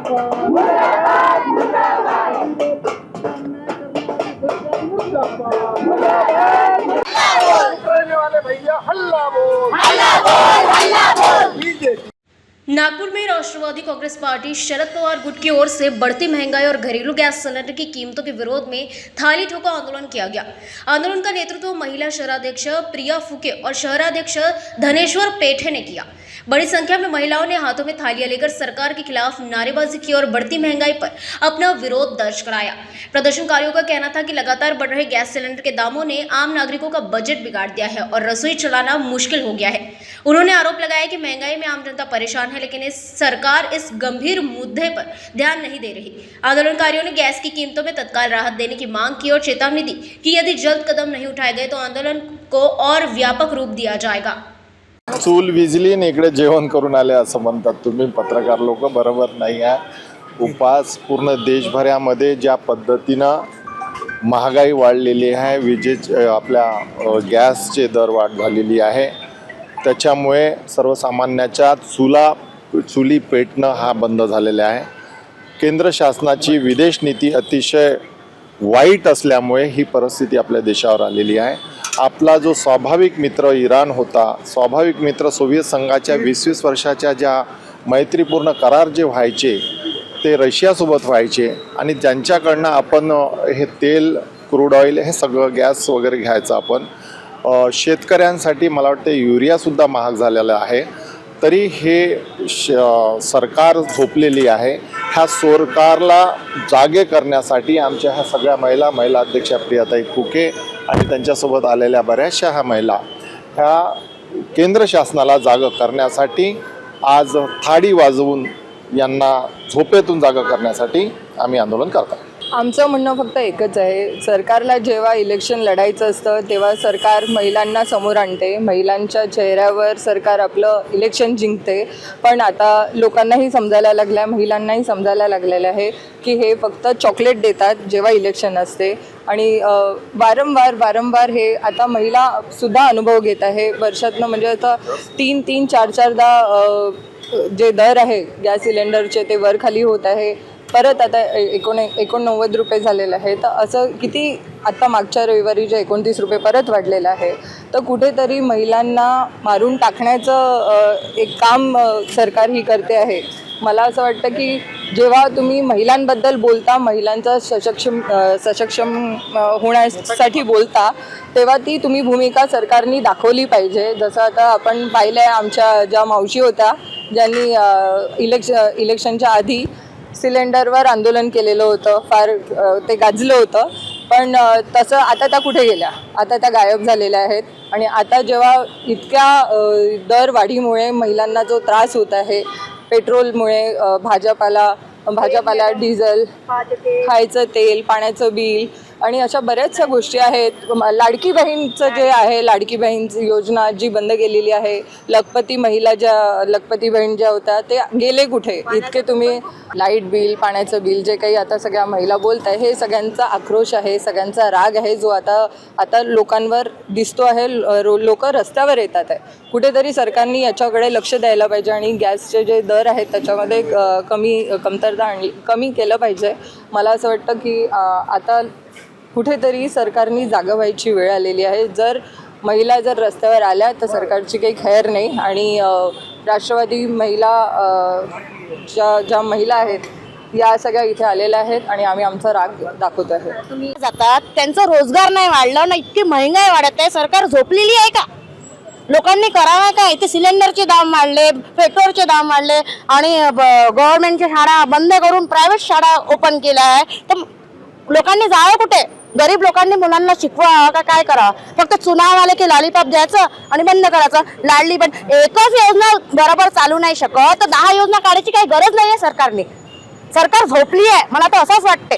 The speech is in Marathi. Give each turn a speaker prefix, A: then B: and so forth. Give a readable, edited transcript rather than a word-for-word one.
A: नागपुर में राष्ट्रवादी कांग्रेस पार्टी शरद पवार गुट की ओर से बढ़ती महंगाई और घरेलू गैस सिलेंडर की कीमतों के विरोध में थाली ठोका आंदोलन किया गया। आंदोलन का नेतृत्व महिला शहराध्यक्ष प्रिया फुके और शहराध्यक्ष धनेश्वर पेठे ने किया। बड़ी संख्या में महिलाओं ने हाथों में थालियां लेकर सरकार के खिलाफ नारेबाजी की और बढ़ती महंगाई पर अपना विरोध दर्ज कराया। प्रदर्शनकारियों का कहना था कि लगातार बढ़ रहे गैस सिलेंडर के दामों ने आम नागरिकों का बजट बिगाड़ दिया है और रसोई चलाना मुश्किल हो गया है। उन्होंने आरोप लगाया कि महंगाई में आम जनता परेशान है, लेकिन सरकार इस गंभीर मुद्दे पर ध्यान नहीं दे रही। आंदोलनकारियों ने गैस की कीमतों में तत्काल राहत देने की मांग की और चेतावनी दी कि यदि जल्द कदम नहीं उठाए गए तो आंदोलन को और व्यापक रूप दिया जाएगा।
B: चूल विजली आणि इकडे जेवण करून आले असं म्हणतात तुम्ही पत्रकार लोक, बरोबर नाही आहे। उपास पूर्ण देशभरामध्ये ज्या पद्धतीनं महागाई वाढलेली आहे, विजेचे आपल्या गॅसचे दर वाढ झालेली आहे, त्याच्यामुळे सर्वसामान्याच्या चुली पेटणं हा बंद झालेला आहे। केंद्र शासनाची विदेश नीती अतिशय वाईट असल्यामुळे ही परिस्थिती आपल्या देशावर आलेली आहे। आपला जो स्वाभाविक मित्र इराण होता, स्वाभाविक मित्र सोव्हिएत संघाच्या 20-20 वर्षाच्या ज्या मैत्रीपूर्ण करार जे व्हायचे ते रशियासोबत व्हायचे आणि ज्यांच्याकडनं आपण हे तेल, क्रूड ऑइल, हे सगळं गॅस वगैरे घ्यायचं आपण। शेतकऱ्यांसाठी मला वाटतं युरियासुद्धा महाग झालेला आहे, तरी हे सरकार झोपलेली आहे। ह्या सरकारला जागे करण्यासाठी आमच्या ह्या सगळ्या महिला अध्यक्षा प्रियाताई फुके आणि त्यांच्यासोबत आलेल्या बऱ्याचशा ह्या महिला ह्या केंद्र शासनाला जाग करण्यासाठी आज थाळी वाजवून यांना झोपेतून जागा करण्यासाठी आम्ही आंदोलन करतो।
C: आमचं म्हणणं फक्त एकच आहे, सरकारला जेव्हा इलेक्शन लढायचं असतं तेव्हा सरकार महिलांना समोर आणते, महिलांच्या चेहऱ्यावर सरकार आपलं इलेक्शन जिंकते। पण आता लोकांनाही समजायला लागलं, महिलांनाही समजायला लागलेलं आहे की हे फक्त चॉकलेट देतात जेव्हा इलेक्शन असते आणि वारंवार हे आता महिलासुद्धा अनुभव घेत आहे। वर्षातनं म्हणजे आता 3-4दा जे दर आहे गॅस सिलेंडरचे ते वर खाली होत आहे। परत आता 89 रुपये झालेलं आहे, तर असं किती आता मागच्या रविवारी जे 29 रुपये परत वाढलेलं आहे। तर कुठेतरी महिलांना मारून टाकण्याचं एक काम सरकार ही करते आहे। मला असं वाटतं की जेव्हा तुम्ही महिलांबद्दल बोलता, महिलांचा सक्षम होण्यासाठी बोलता, तेव्हा ती तुम्ही भूमिका सरकारने दाखवली पाहिजे। जसं आता आपण पाहिलं आहे, आमच्या ज्या मावशी होत्या ज्यांनी इलेक्शनच्या आधी सिलेंडरवर आंदोलन केलेलं होतं, फार ते गाजलं होतं, पण तसं आता त्या कुठे गेल्या? आता त्या गायब झालेल्या आहेत। आणि आता जेव्हा इतक्या दरवाढीमुळे महिलांना जो त्रास होत आहे, पेट्रोलमुळे, भाजीपाला, डिझेल, खायचं तेल, पाण्याचं बिल आणि अशा बऱ्याचशा गोष्टी आहेत। लाडकी बहीणचं जे आहे, लाडकी बहीण योजना जी बंद केलेली आहे, लखपती बहीण ज्या होत्या ते गेले कुठे? इतके तुम्ही लाईट बिल, पाण्याचं बिल, जे काही आता सगळ्या महिला बोलत आहे, हे सगळ्यांचा आक्रोश आहे, सगळ्यांचा राग आहे, जो आता लोकांवर दिसतो आहे। लोक रस्त्यावर येतात आहे। कुठेतरी सरकारने याच्याकडे लक्ष द्यायला पाहिजे आणि गॅसचे जे दर आहेत त्याच्यामध्ये कमतरता कमी केलं पाहिजे। मला असं वाटतं की आता कुठेतरी सरकारने जागा व्हायची वेळ आलेली आहे। जर महिला रस्त्यावर आल्या तर सरकारची काही खैर नाही। आणि राष्ट्रवादी महिला ज्या महिला आहेत या सगळ्या इथे आलेल्या आहेत आणि आम्ही आमचा राग दाखवत आहे।
D: तुम्ही जातात, त्यांचा रोजगार नाही वाढला ना, इतकी महंगाई वाढत आहे, सरकार झोपलेली आहे का? लोकांनी करावं काय? इथे सिलेंडरचे दाम वाढले, पेट्रोलचे दाम वाढले आणि गव्हर्नमेंटच्या शाळा बंद करून प्रायव्हेट शाळा ओपन केल्या आहे, तर लोकांनी जावं कुठे? गरीब लोकांनी मुलांना शिकवावं का काय करावं? फक्त चुनाव आले की लॉलीपॉप द्यायचं आणि बंद करायचं। लाडली पण एकच योजना बरोबर चालू नाही शकत, तर 10 योजना काढायची काही गरज नाही आहे सरकारने। सरकार झोपली आहे, मला तर असंच वाटते।